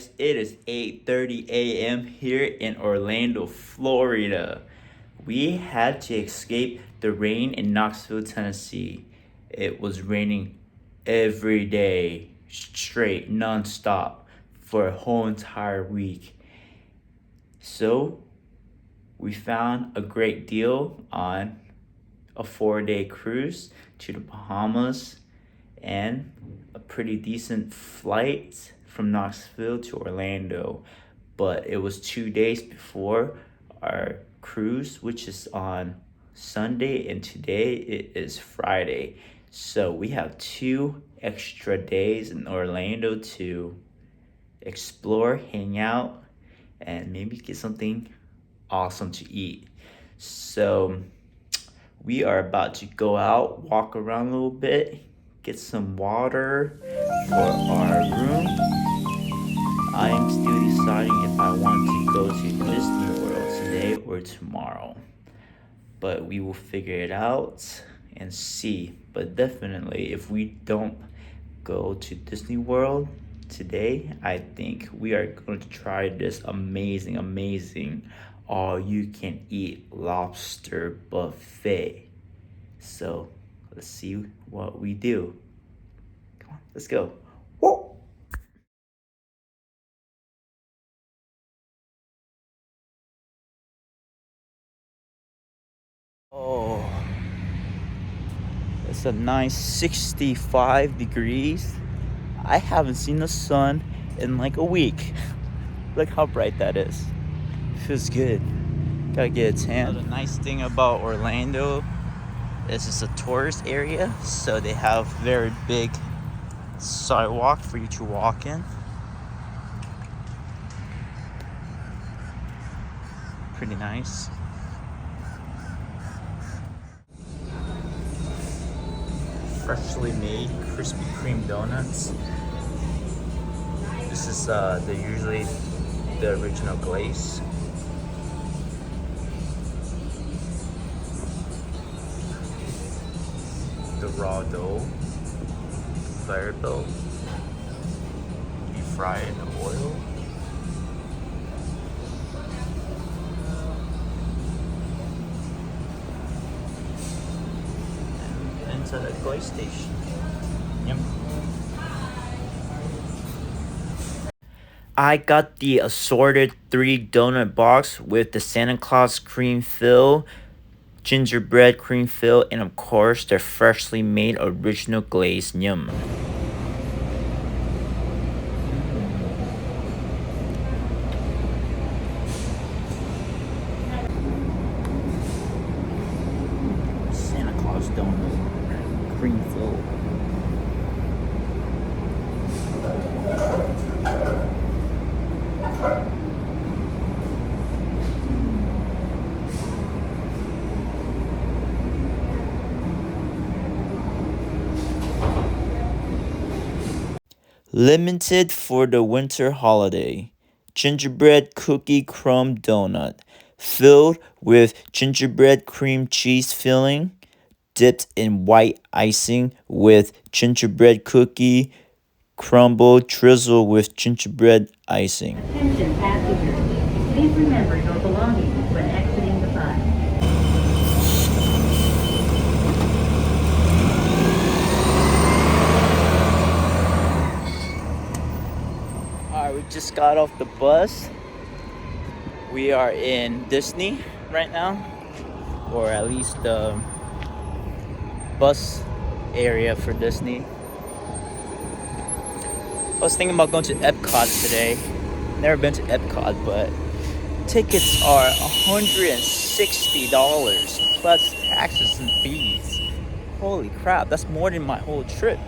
guys, it is 8:30 a.m. here in Orlando, Florida. We had to escape the rain in Knoxville, Tennessee. It was raining every day, straight, non-stop, for a whole entire week. So we found a great deal on a 4-day cruise to the Bahamas and a pretty decent flight from Knoxville to Orlando. But it was 2 days before our cruise, which is on Sunday, and today it is Friday. So we have 2 extra days in Orlando to explore, hang out, and maybe get something awesome to eat. So we are about to go out, walk around a little bit, get some water for our room. I am still deciding if I want to go to Disney World today or tomorrow. But we will figure it out and see. But definitely, if we don't go to Disney World today, I think we are going to try this amazing all-you-can-eat lobster buffet. So let's see what we do. Come on, let's go. Whoa! Oh, it's a nice 65 degrees. I haven't seen the sun in like a week. Look how bright that is. Feels good. Gotta get a tan. The nice thing about Orlando is it's a tourist area, so they have very big sidewalk for you to walk in. Pretty nice. Freshly made Krispy Kreme donuts. This is usually the original glaze. The raw dough, variable. You fry it in the oil. And into the glaze station. Yum. I got the assorted 3 donut box with the Santa Claus cream fill, gingerbread cream fill, and of course their freshly made original glaze. Yum. Santa Claus donut cream fill. Limited for the winter holiday. Gingerbread cookie crumb donut. Filled with gingerbread cream cheese filling. Dipped in white icing with gingerbread cookie crumble drizzled with gingerbread icing. Attention passengers. Please remember your belongings when exiting the bus. Alright, we just got off the bus. We are in Disney right now, or at least the bus area for Disney. I was thinking about going to Epcot today. Never been to Epcot, but tickets are $160 plus taxes and fees. Holy crap, that's more than my whole trip.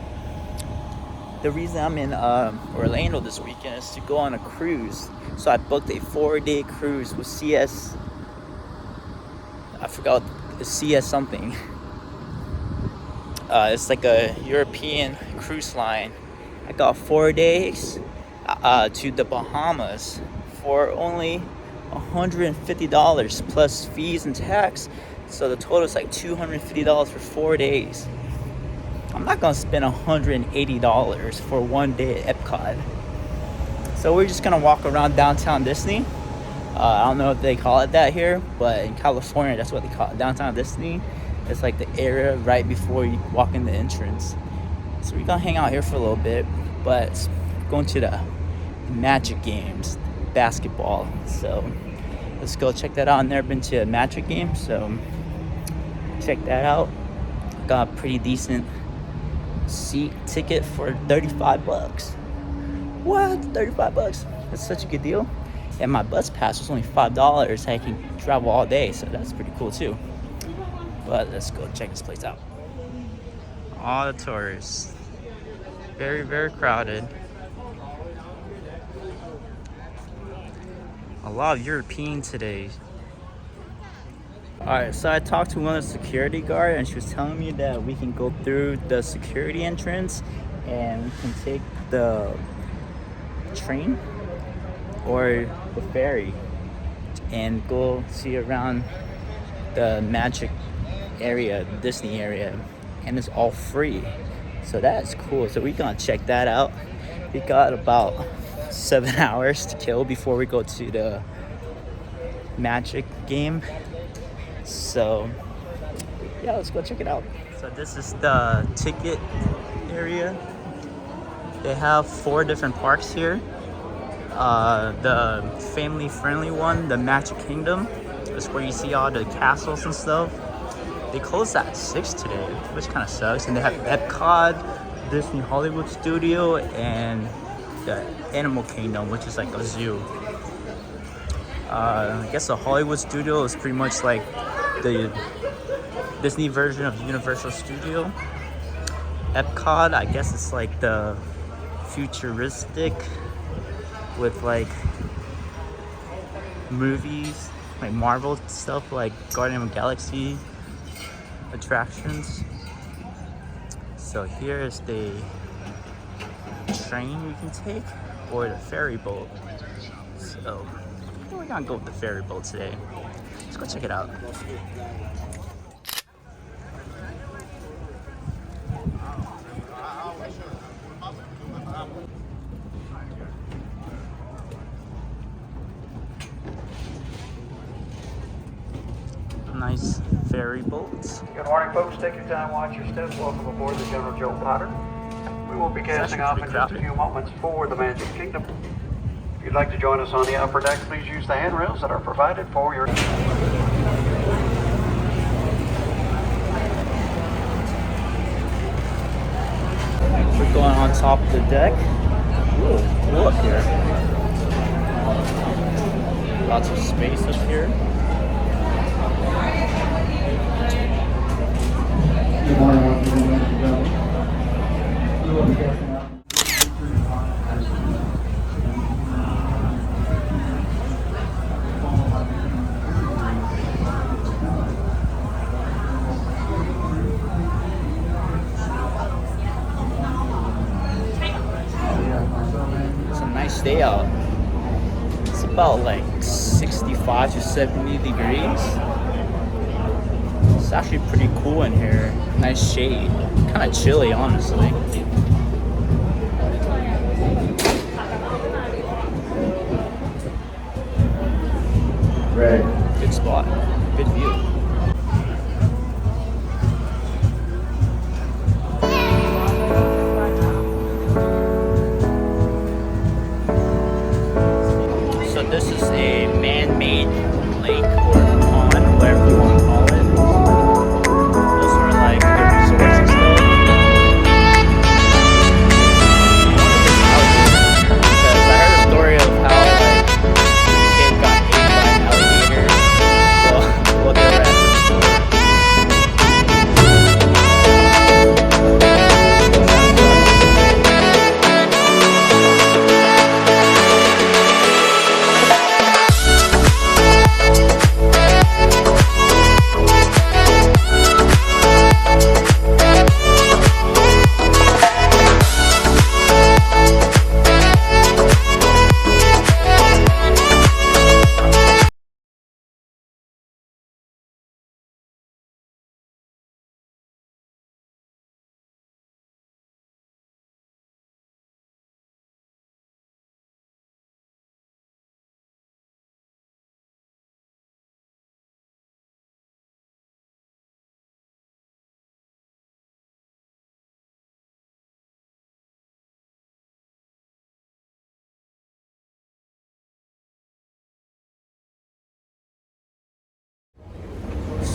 The reason I'm in Orlando this weekend is to go on a cruise. So I booked a 4-day cruise with CS. I forgot the CS something. It's like a European cruise line. I got 4 days to the Bahamas for only $150 plus fees and tax. So the total is like $250 for 4 days. I'm not gonna spend $180 for 1 day at Epcot. So we're just gonna walk around downtown Disney. I don't know if they call it that here, but in California, that's what they call it, downtown Disney. It's like the area right before you walk in the entrance. So we're gonna hang out here for a little bit, but going to the Magic games, basketball. So let's go check that out. I've never been to a Magic game, so check that out. Got a pretty decent seat ticket for 35 bucks. What? 35 bucks? That's such a good deal. And my bus pass was only $5. I can travel all day, so that's pretty cool too. But let's go check this place out. All the tourists. Very, very crowded. A lot of Europeans today. Alright, so I talked to one of the security guard and she was telling me that we can go through the security entrance and we can take the train or the ferry and go see around the Magic area, Disney area, and it's all free. So that's cool. So we're gonna check that out. We got about 7 hours to kill before we go to the Magic game. So yeah, let's go check it out. So this is the ticket area. They have 4 different parks here. The family-friendly one, the Magic Kingdom, is where you see all the castles and stuff. They closed at 6 today, which kind of sucks. And they have Epcot, Disney Hollywood Studio, and the Animal Kingdom, which is like a zoo. I guess the Hollywood Studio is pretty much like the Disney version of Universal Studio. Epcot, I guess it's like the futuristic with like movies, like Marvel stuff, like Guardian of the Galaxy attractions. So here is the train we can take or the ferry boat. So we're gonna go with the ferry boat today. Let's go check it out. Nice ferry boats. Good morning, folks. Take your time, watch your steps. Welcome aboard the General Joe Potter. We will be casting off in just a few moments for the Magic Kingdom. If you'd like to join us on the upper deck, please use the handrails that are provided for your... We're going on top of the deck. Ooh, cool up here. Lots of space up here. Good morning, once again, ladies and gentlemen. We will be casting off. It's a nice day out. It's about like 65 to 70 degrees. It's actually pretty cool in here. Nice shade. Kind of chilly, honestly. Right. Good spot. Good view. So this is a man-made lake or pond, whatever you want to call it. Those are like the resorts and stuff. Because I heard a story of how like a kid got ate by an alligator. Well, look at that.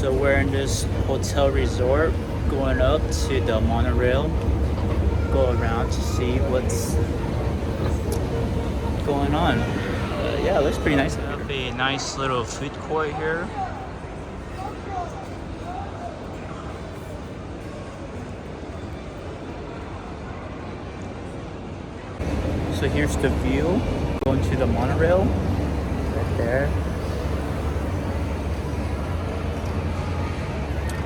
So we're in this hotel resort going up to the monorail. Go around to see what's going on. Yeah, it looks pretty nice. We have a nice little food court here. So here's the view going to the monorail right there.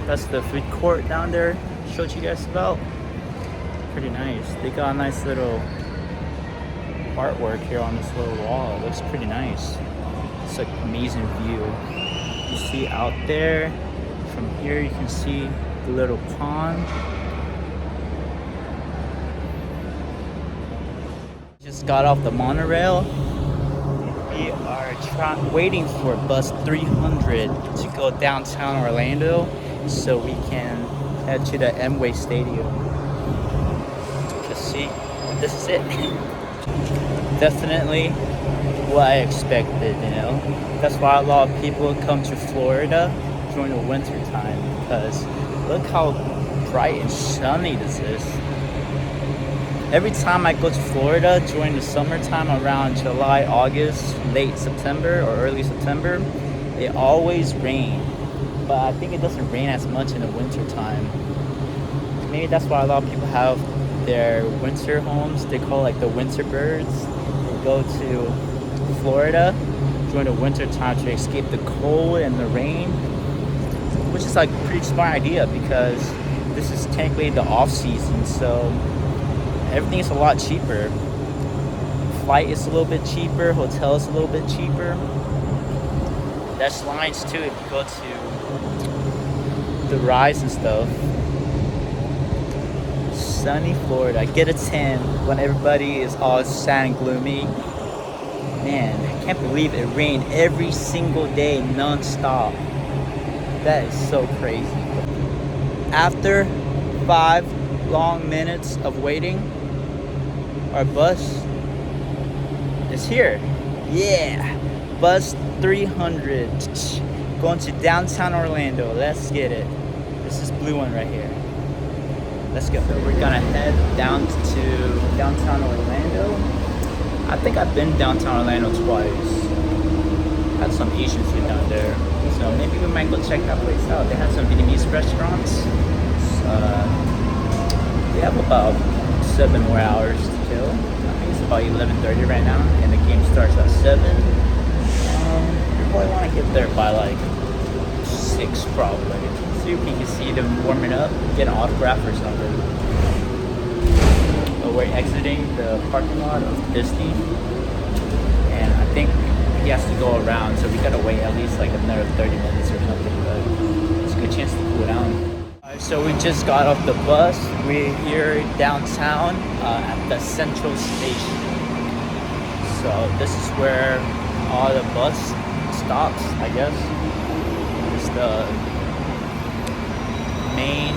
That's the food court down there. Showed you guys about. Pretty nice. They got a nice little artwork here on this little wall. It looks pretty nice. It's an amazing view. You see out there. From here you can see the little pond. Just got off the monorail. We are waiting for bus 300 to go downtown Orlando so we can head to the Amway Stadium. Just see, this is it. Definitely what I expected, you know. That's why a lot of people come to Florida during the winter time, because look how bright and sunny this is. Every time I go to Florida during the summertime around July, August, late September or early September, it always rains. But I think it doesn't rain as much in the winter time. Maybe that's why a lot of people have their winter homes. They call it like the winter birds. They go to Florida during the winter time to escape the cold and the rain, which is like a pretty smart idea because this is technically the off season, so everything is a lot cheaper. Flight is a little bit cheaper, hotel is a little bit cheaper. There's lines too if you go to the rides and stuff. Sunny Florida. Get a 10 when everybody is all sad and gloomy. Man, I can't believe it rained every single day non-stop. That is so crazy. After 5 long minutes of waiting, our bus is here. Yeah, bus 300 going to downtown Orlando. Let's get it. This is blue one right here. Let's go. So we're gonna head down to downtown Orlando. I think I've been downtown Orlando twice. Had some Asian food down there, so maybe we might go check that place out. They have some Vietnamese restaurants. We have about 7 more hours to kill. I think it's about 11:30 right now, and the game starts at 7. We probably want to get there by like 6 probably. See if we can see them warming up, get an autograph or something. But we're exiting the parking lot of Disney, and I think he has to go around, so we gotta wait at least like another 30 minutes or something, but it's a good chance to cool down. So we just got off the bus. We're here downtown at the Central Station. So this is where all the bus stops, I guess. It's the main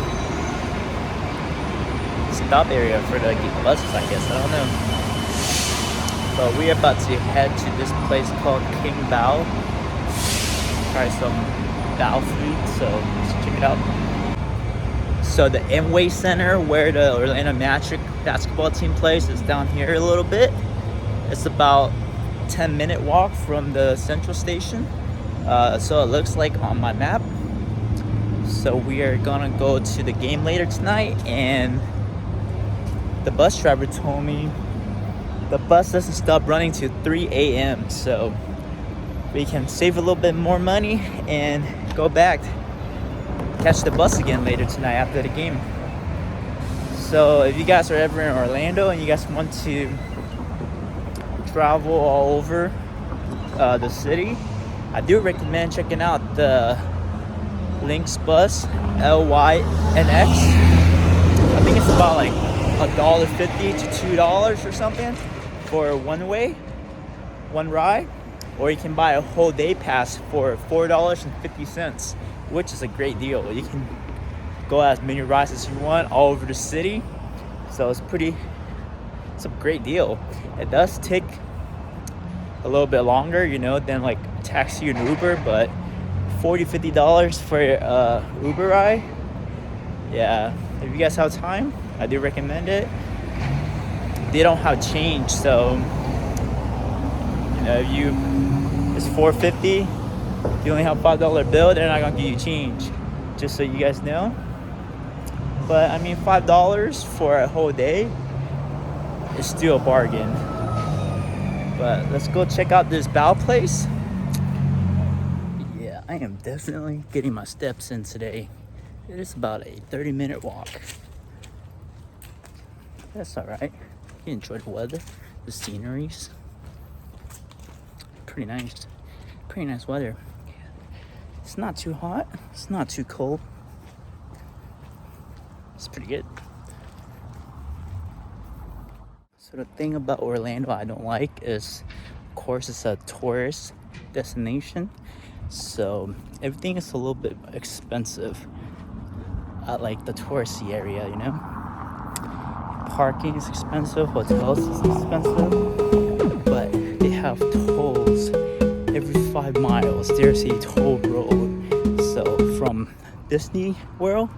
stop area for the buses, I guess. I don't know. But we're about to head to this place called King Bao. Try some Bao food, so let's check it out. So the Amway Center, where the Orlando Magic basketball team plays, is down here a little bit. It's about 10-minute walk from the Central Station. So it looks like on my map. So we are gonna go to the game later tonight, and the bus driver told me the bus doesn't stop running till 3 a.m. So we can save a little bit more money and go back, catch the bus again later tonight after the game. So if you guys are ever in Orlando and you guys want to travel all over the city, I do recommend checking out the Lynx bus, LYNX. I think it's about like $1.50 to $2 or something for one ride, or you can buy a whole day pass for $4.50, which is a great deal. You can go as many rides as you want all over the city, so it's a great deal. It does take a little bit longer, than like taxi and Uber, but $40-50 for Uber ride. Yeah, if you guys have time, I do recommend it. They don't have change, so if it's $4.50. If you only have $5 bill, they're not gonna give you change. Just so you guys know. But I mean, $5 for a whole day is still a bargain. But let's go check out this bow place. Yeah, I am definitely getting my steps in today. It is about a 30-minute walk. That's all right. You enjoy the weather, the sceneries. Pretty nice. Pretty nice weather. It's not too hot. It's not too cold. It's pretty good. So the thing about Orlando I don't like is, of course, it's a tourist destination. So everything is a little bit expensive at like the touristy area, you know? Parking is expensive, hotels is expensive, but they have tolls every 5 miles. There's a toll road. So from Disney World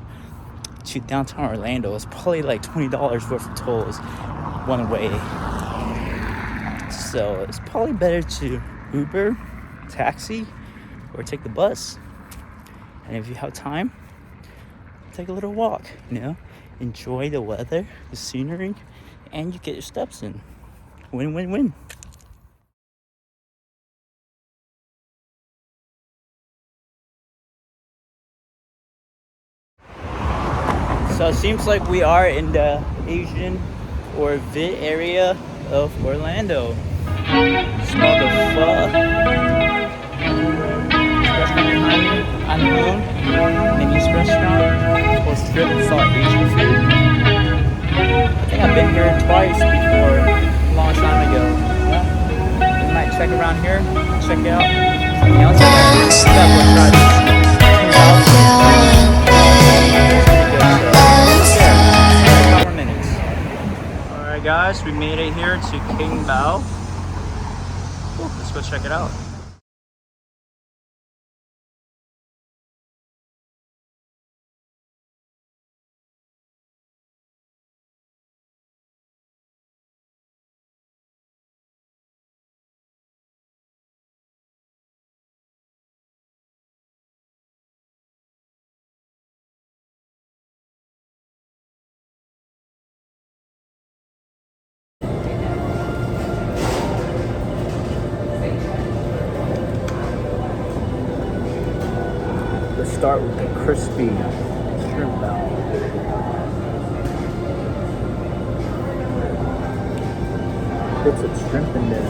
to downtown Orlando, it's probably like $20 worth of tolls one way. So it's probably better to Uber, taxi, or take the bus. And if you have time, take a little walk, enjoy the weather, the scenery, and you get your steps in. Win, win, win. So it seems like we are in the Asian or VIT area of Orlando. Smell the pho. Unknown Chinese restaurant or strip saw Asian food. I think I've been here twice before, a long time ago. Yeah? We might check around here, check it out. Something else Alright guys, we made it here to King Bao. Let's go check it out. Let's start with the crispy shrimp bao. Bits of shrimp in there.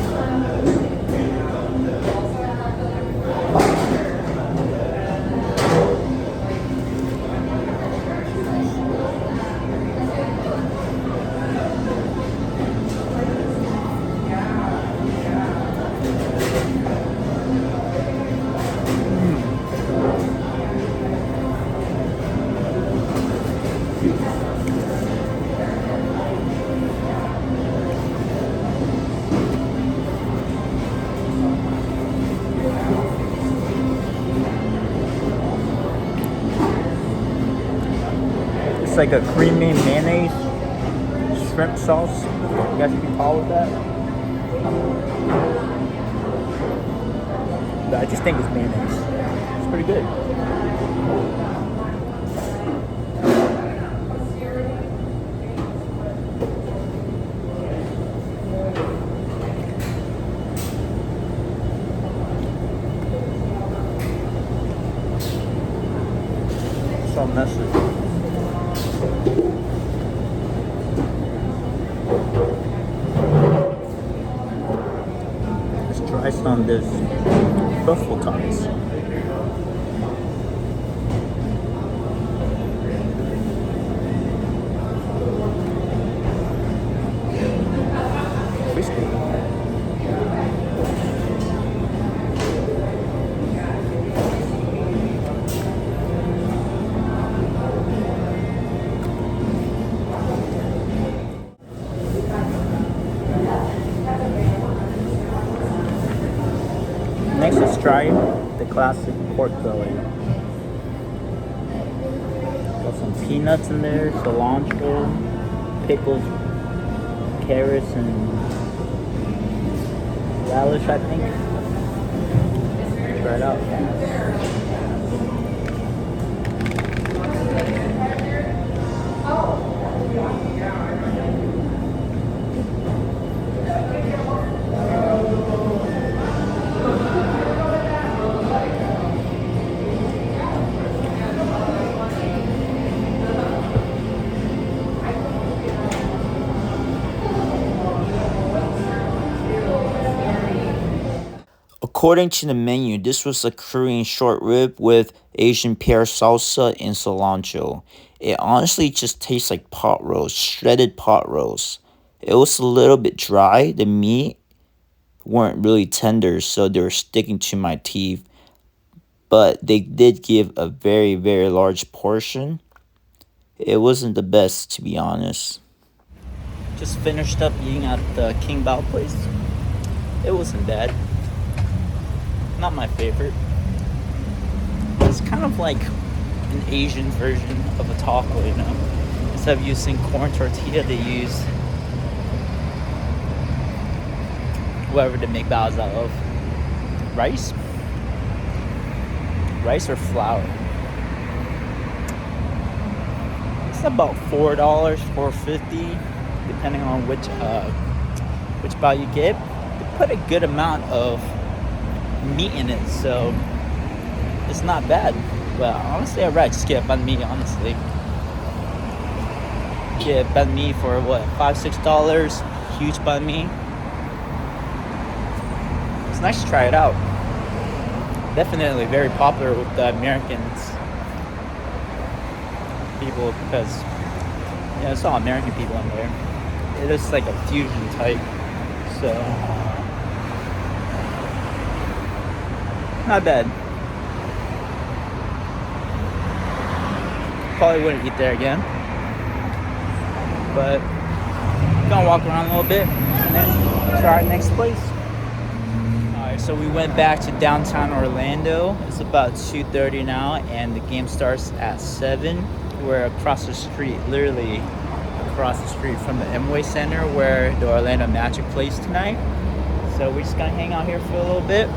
It's like a creamy mayonnaise shrimp sauce. You guys can follow that. But I just think it's mayonnaise. It's pretty good. It's all messy. Let's try some of this truffle tots. Crispy. Next, let's try the classic pork belly. Got some peanuts in there, cilantro, pickles, carrots, and relish, I think. Try it out. According to the menu, this was a Korean short rib with Asian pear salsa and cilantro. It honestly just tastes like pot roast, shredded pot roast. It was a little bit dry. The meat weren't really tender, so they were sticking to my teeth. But they did give a very, very large portion. It wasn't the best, to be honest. Just finished up eating at the King Bao place. It wasn't bad. Not my favorite. It's kind of like an Asian version of a taco, you know. Instead of using corn tortilla, they use whatever they make baos out of. Rice or flour. It's about $4, $4.50, depending on which bao you get. They put a good amount of meat in it, so it's not bad. But honestly, I'd rather just get banh mi, honestly. Get banh mi for what, $5-6? Huge banh mi. It's nice to try it out. Definitely very popular with the Americans people, because it's all American people in there. It is like a fusion type, so not bad. Probably wouldn't eat there again, but gonna walk around a little bit and then try our next place. Alright, so we went back to downtown Orlando. It's about 2:30 now, and the game starts at 7. We're across the street, literally across the street from the Amway Center where the Orlando Magic plays tonight. So we're just gonna hang out here for a little bit.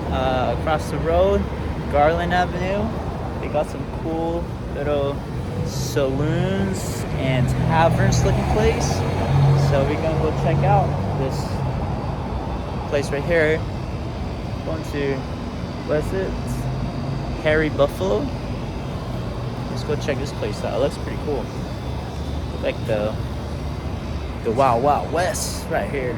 Across the road, Garland Avenue, they got some cool little saloons and taverns looking place. So we're gonna go check out this place right here. Going to, what is it? Harry Buffalo. Let's go check this place out. It looks pretty cool. Like the Wild Wild West right here.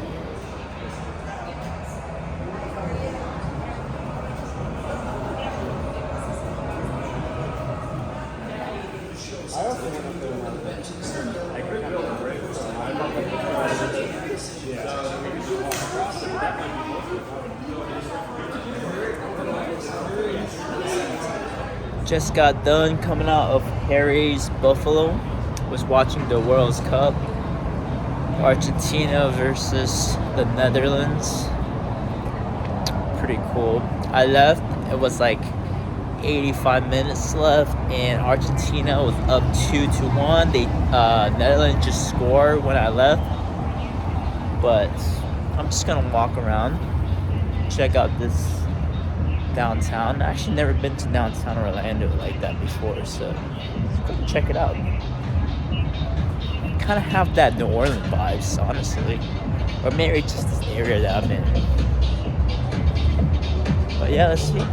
Just got done coming out of Harry's Buffalo. Was watching the World Cup. Argentina versus the Netherlands. Pretty cool. I left. It was like 85 minutes left, and Argentina was up 2-1. They Netherlands just scored when I left. But I'm just gonna walk around, check out this downtown. I've actually never been to downtown Orlando like that before, so let's go check it out. Kind of have that New Orleans vibes, honestly, or maybe just this area that I'm in. But yeah, let's see.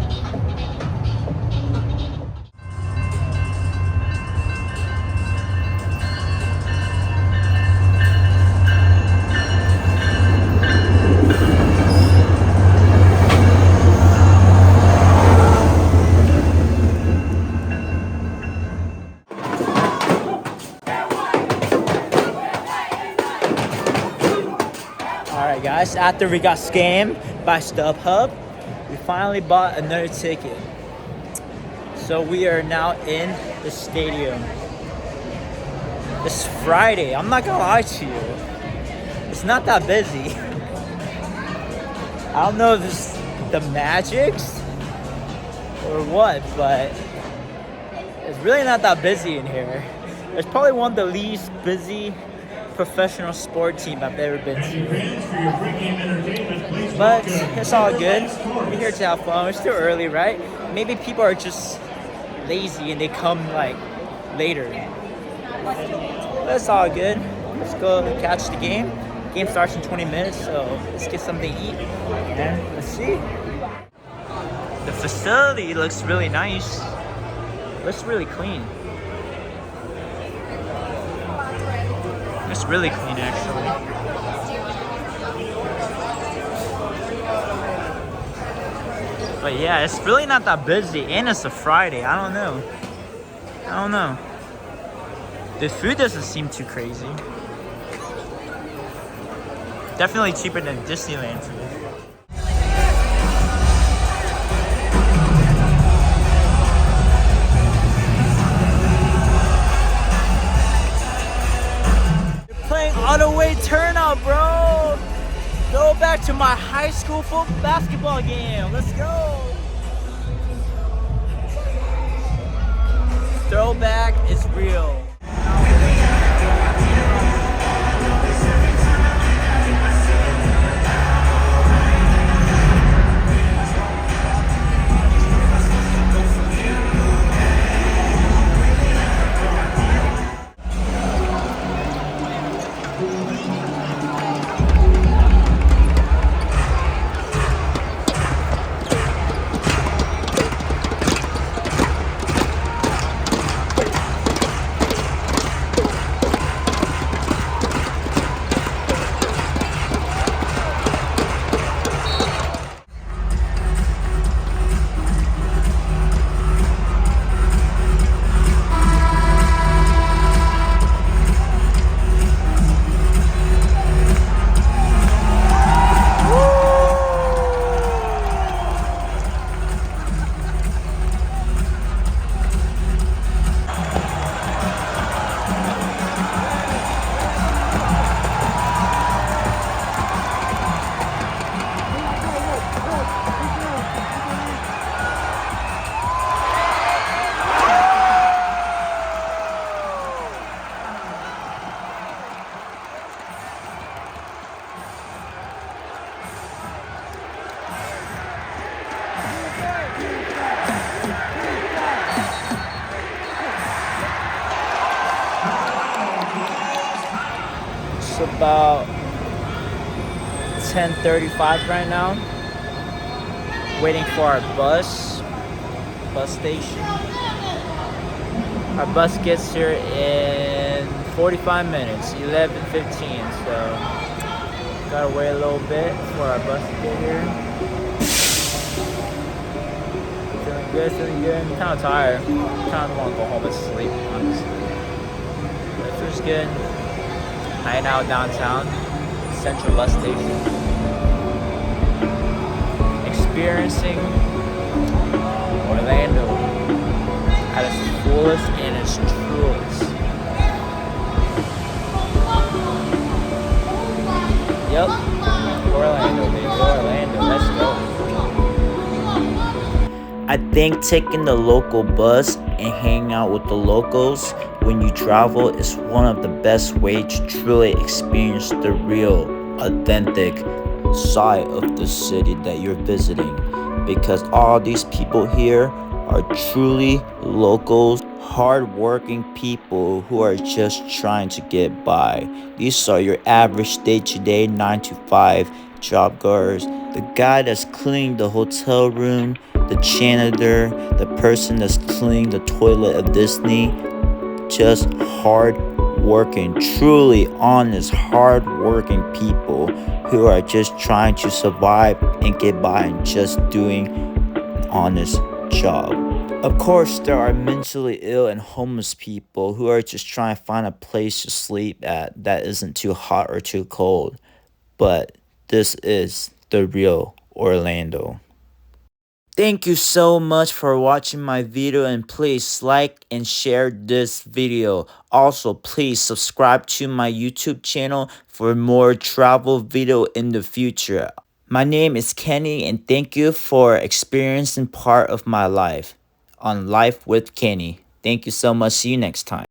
Alright guys, after we got scammed by StubHub, we finally bought another ticket. So we are now in the stadium. It's Friday, I'm not gonna lie to you. It's not that busy. I don't know if it's the Magics or what, but it's really not that busy in here. It's probably one of the least busy professional sport team I've ever been to. But it's all good. We're here to have fun. It's still early, right? Maybe people are just lazy and they come like later. But it's all good. Let's go catch the game. Game starts in 20 minutes, so let's get something to eat. And let's see. The facility looks really nice. Looks really clean. It's really clean, actually. But yeah, it's really not that busy, and it's a Friday. I don't know. The food doesn't seem too crazy. Definitely cheaper than Disneyland food. Playing auto-way turnout, bro. Go back to my high school basketball game. Let's go. Throwback is real. It's about 10:35 right now. Waiting for our bus station. Our bus gets here in 45 minutes, 11:15. So gotta wait a little bit for our bus to get here. Feeling good. I'm kind of tired. Kind of want to go home and sleep, honestly. But it feels good. Hanging out downtown, Central Bus Station. Experiencing Orlando at its fullest and its truest. Yep, Orlando, baby, Orlando, let's go. I think taking the local bus and hanging out with the locals when you travel is one of the best ways to truly experience the real, authentic side of the city that you're visiting, because all these people here are truly locals, hardworking people who are just trying to get by. These are your average day-to-day 9 to 5 job guards, the guy that's cleaning the hotel room, the janitor, the person that's cleaning the toilet of Disney. Just hard working, truly honest, hard working people who are just trying to survive and get by and just doing an honest job. Of course, there are mentally ill and homeless people who are just trying to find a place to sleep at that isn't too hot or too cold. But this is the real Orlando. Thank you so much for watching my video, and please like and share this video. Also, please subscribe to my YouTube channel for more travel video in the future. My name is Kenny, and thank you for experiencing part of my life on Life with Kenny. Thank you so much. See you next time.